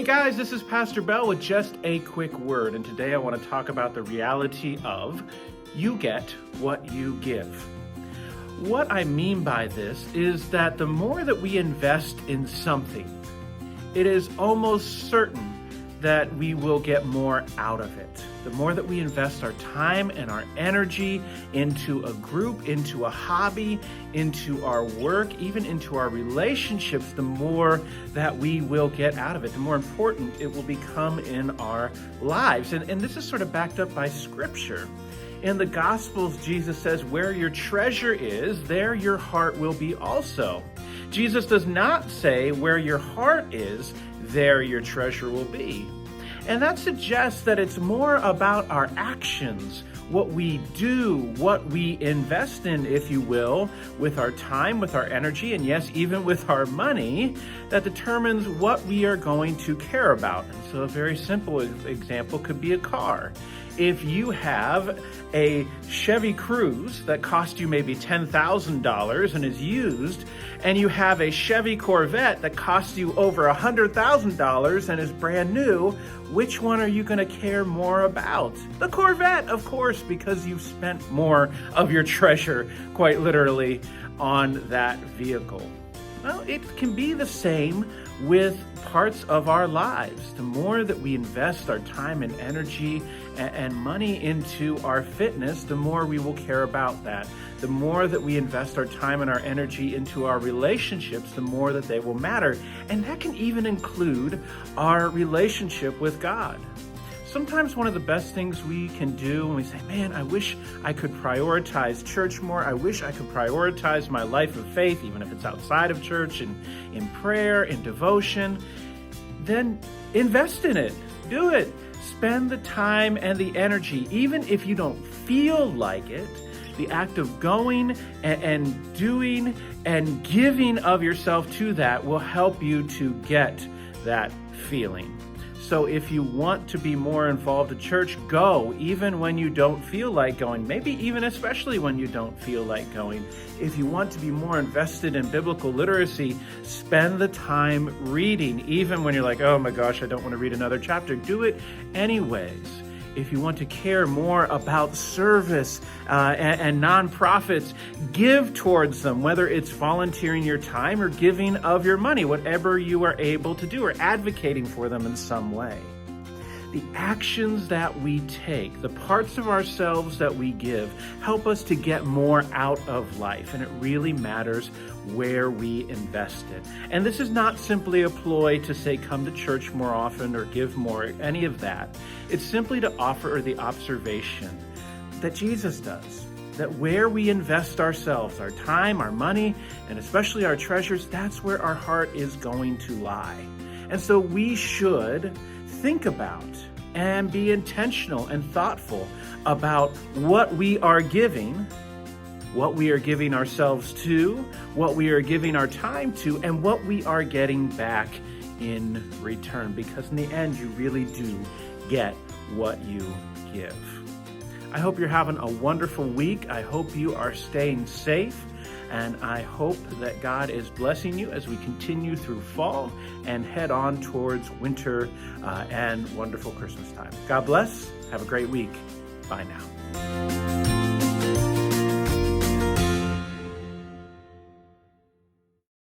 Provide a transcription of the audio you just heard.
Hey guys, this is Pastor Bell with just a quick word, and today I want to talk about the reality of you get what you give. What I mean by this is that the more that we invest in something, it is almost certain that we will get more out of it. The more that we invest our time and our energy into a group, into a hobby, into our work, even into our relationships, the more that we will get out of it, the more important it will become in our lives. And this is sort of backed up by Scripture. In the Gospels, Jesus says, where your treasure is, there your heart will be also. Jesus does not say where your heart is, there your treasure will be. And that suggests that it's more about our actions, what we do, what we invest in, if you will, with our time, with our energy, and yes, even with our money, that determines what we are going to care about. And so a very simple example could be a car. If you have a Chevy Cruze that cost you maybe $10,000 and is used, and you have a Chevy Corvette that costs you over $100,000 and is brand new, which one are you going to care more about? The Corvette, of course, because you've spent more of your treasure, quite literally, on that vehicle. Well, it can be the same with parts of our lives. The more that we invest our time and energy and money into our fitness, the more we will care about that. The more that we invest our time and our energy into our relationships, the more that they will matter. And that can even include our relationship with God. Sometimes one of the best things we can do when we say, man, I wish I could prioritize church more. I wish I could prioritize my life of faith, even if it's outside of church and in prayer, in devotion, then invest in it. Do it. Spend the time and the energy. Even if you don't feel like it, the act of going and doing and giving of yourself to that will help you to get that feeling. So if you want to be more involved in church, go, even when you don't feel like going, maybe even especially when you don't feel like going. If you want to be more invested in biblical literacy, spend the time reading, even when you're like, oh my gosh, I don't want to read another chapter. Do it anyways. If you want to care more about service and nonprofits, give towards them, whether it's volunteering your time or giving of your money, whatever you are able to do, or advocating for them in some way. The actions that we take, the parts of ourselves that we give, help us to get more out of life, and it really matters where we invest it. And this is not simply a ploy to say come to church more often or give more, any of that. It's simply to offer the observation that Jesus does, that where we invest ourselves, our time, our money, and especially our treasures, that's where our heart is going to lie. And so we should think about and be intentional and thoughtful about what we are giving ourselves to, what we are giving our time to, and what we are getting back in return. Because in the end, you really do get what you give. I hope you're having a wonderful week. I hope you are staying safe. And I hope that God is blessing you as we continue through fall and head on towards winter and wonderful Christmas time. God bless. Have a great week. Bye now.